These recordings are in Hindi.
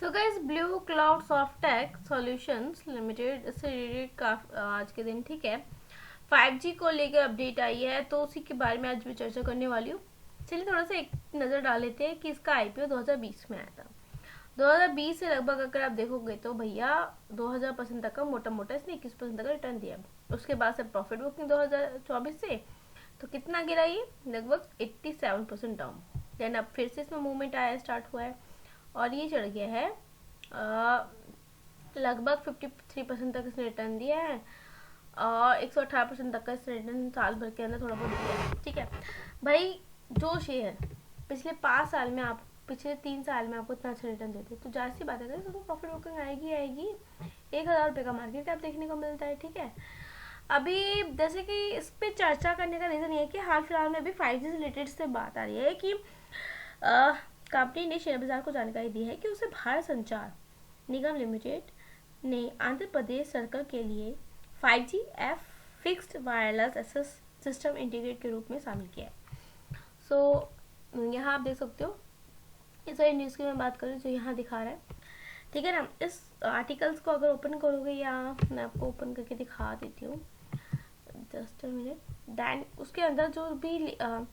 So guys Blue Cloud Softtech solutions limited इससे रिलेटेड का आज के दिन ठीक है 5G को लेकर अपडेट आई है, तो उसी के बारे में आज मैं चर्चा करने वाली हूँ। चलिए थोड़ा सा एक नज़र डाल लेते हैं कि इसका आईपीओ 2020 में आया था। 2020 से लगभग अगर आप देखोगे तो भैया 2000% तक का मोटा मोटा इसने 21% तक का रिटर्न दिया। उसके बाद से प्रॉफिट बुकिंग 2024 से तो कितना गिरा ये, लगभग 87% डाउन। देन अब फिर से इसमें मूवमेंट आया स्टार्ट हुआ है और ये चढ़ गया है लगभग 53% तक इसने रिटर्न दिया है और 118% तक का इसने रिटर्न साल भर के अंदर थोड़ा बहुत दिया है। ठीक है भाई, जो शेयर पिछले 5 साल में आप पिछले 3 साल में आपको इतना अच्छा रिटर्न देते तो जाहिर सी बात है तो प्रॉफिट बुकिंग आएगी 1000 रुपये का मार्केट कैप देखने को मिलता है। ठीक है, अभी जैसे कि इस पर चर्चा करने का रीज़न ये है कि हाल फिलहाल में अभी 5G से रिलेटेड से बात आ रही है कि कंपनी ने शेयर बाजार को जानकारी दी है कि उसे भारत संचार निगम लिमिटेड ने आंध्र प्रदेश सर्कल के लिए 5G F fixed wireless access system integrate के रूप में शामिल किया है। सो यहाँ आप देख सकते हो, इस सारी न्यूज़ की मैं बात करूँ जो यहाँ दिखा रहा है। ठीक है ना, इस आर्टिकल्स को अगर ओपन करोगे या मैं आपको ओपन करके दिखा देती हूँ, जस्ट अ मिनट। दैन उसके अंदर जो भी है,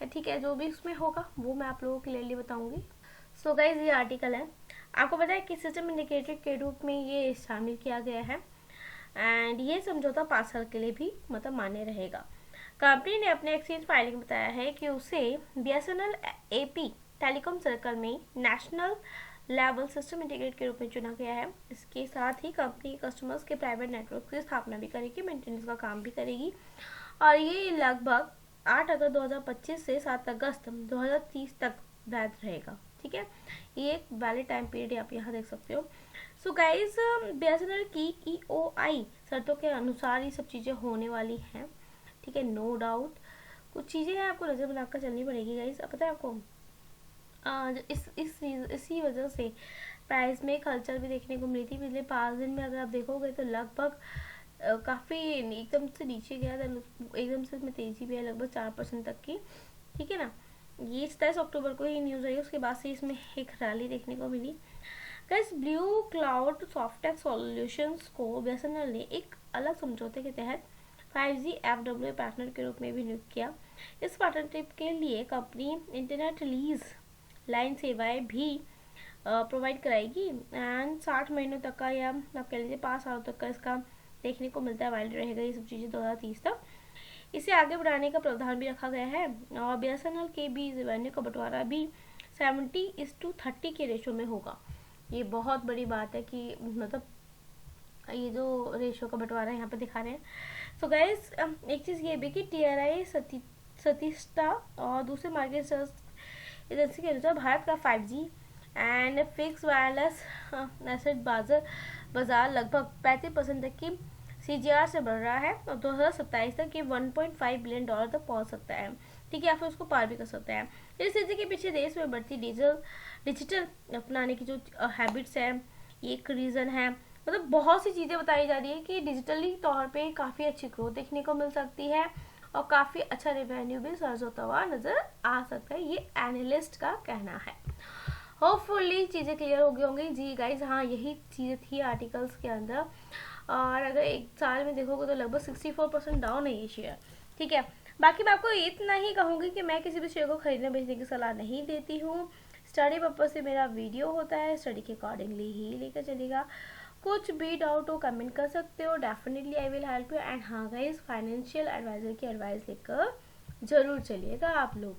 ठीक है, जो भी उसमें होगा वो मैं आप लोगों के लिए बताऊंगी। सो गाइज ये आर्टिकल है, आपको पता है कि सिस्टम इंडिकेटर के रूप में ये शामिल किया गया है एंड ये समझौता 5 साल के लिए भी मतलब मान्य रहेगा। कंपनी ने अपने एक्सचेंज फाइलिंग में बताया है कि उसे BSNL AP टेलीकॉम सर्कल में नेशनल लेवल सिस्टम इंटीग्रेट के रूप में चुना गया है। इसके साथ ही कंपनी कस्टमर्स के प्राइवेट नेटवर्क की स्थापना भी करेगी, मेंटेनेंस का काम भी करेगी और ये लगभग 8 अगस्त 2025 से 7 अगस्त 2030 तक वैध रहेगा। ठीक है, ये एक वैलिड टाइम पीरियड आप यहाँ देख सकते हो। सो गाइज BSNL की EOI शर्तों के अनुसार ये सब चीज़ें होने वाली हैं। ठीक है, नो डाउट कुछ चीज़ें हैं आपको नज़र बनाकर चलनी पड़ेगी गाइज। अब पता है आपको इसी वजह से प्राइस में एक हलचल भी देखने को मिली थी पिछले 5 दिन में। अगर आप देखोगे तो लगभग काफ़ी एकदम से नीचे गया था, एकदम से इसमें तेज़ी भी है लगभग 4% तक की। ठीक है ना, ये 27 अक्टूबर को ही न्यूज़ आई, उसके बाद से इसमें एक रैली देखने को मिली। Guys Blue Cloud Softtech Solutions को BSNL ने एक अलग समझौते के तहत 5G FWA पार्टनर के रूप में भी नियुक्त किया। इस पार्टनरशिप के लिए कंपनी इंटरनेट लीज लाइन सेवाएं भी प्रोवाइड कराएगी एंड 60 महीनों तक का या आप कह लीजिए 5 सालों तक का इसका देखने को मिलता है वाइल्ड रहेगा ये सब चीज़ें 2030 तक। इसे आगे बढ़ाने का प्रावधान भी रखा गया है और BSNL के भी रेवेन्यू का बंटवारा भी 70:30 के रेशो में होगा। ये बहुत बड़ी बात है कि मतलब ये जो रेशो का बंटवारा यहाँ पे दिखा रहे हैं। सो गाइस एक चीज़ ये भी कि TRI सतीस्टा और दूसरे मार्केट सर्च एजेंसी के अनुसार भारत का 5G and fix wireless asset बाजार लगभग 35% तक की CGR से बढ़ रहा है और 2027 तक ये $1.5 बिलियन तक पहुंच सकता है। ठीक है, या फिर उसको पार भी कर सकता है। इस स्थिति के पीछे देश में बढ़ती डिजिटल अपनाने की जो हैबिट्स है ये एक रीज़न है। मतलब बहुत सी चीज़ें बताई जा रही है कि डिजिटली तौर पे काफ़ी अच्छी ग्रोथ देखने को मिल सकती है और काफ़ी अच्छा रेवेन्यू भी सर्ज होता हुआ नज़र आ सकता है, ये एनालिस्ट का कहना है। होपफुली चीज़ें क्लियर हो गई होंगी जी गाइज। हाँ, यही चीज़ें थी आर्टिकल्स के अंदर और अगर एक साल में देखोगे तो लगभग 64% डाउन है ये शेयर। ठीक है, बाकी मैं आपको इतना ही कहूँगी कि मैं किसी भी शेयर को खरीदने बेचने की सलाह नहीं देती हूँ। स्टडी पर्पज से मेरा वीडियो होता है, स्टडी के अकॉर्डिंगली ही लेकर चलेगा। कुछ भी डाउट हो कमेंट कर सकते हो, definitely I will help you. And हाँ गाइज, फाइनेंशियल एडवाइजर की एडवाइस लेकर ज़रूर चलिएगा आप लोग।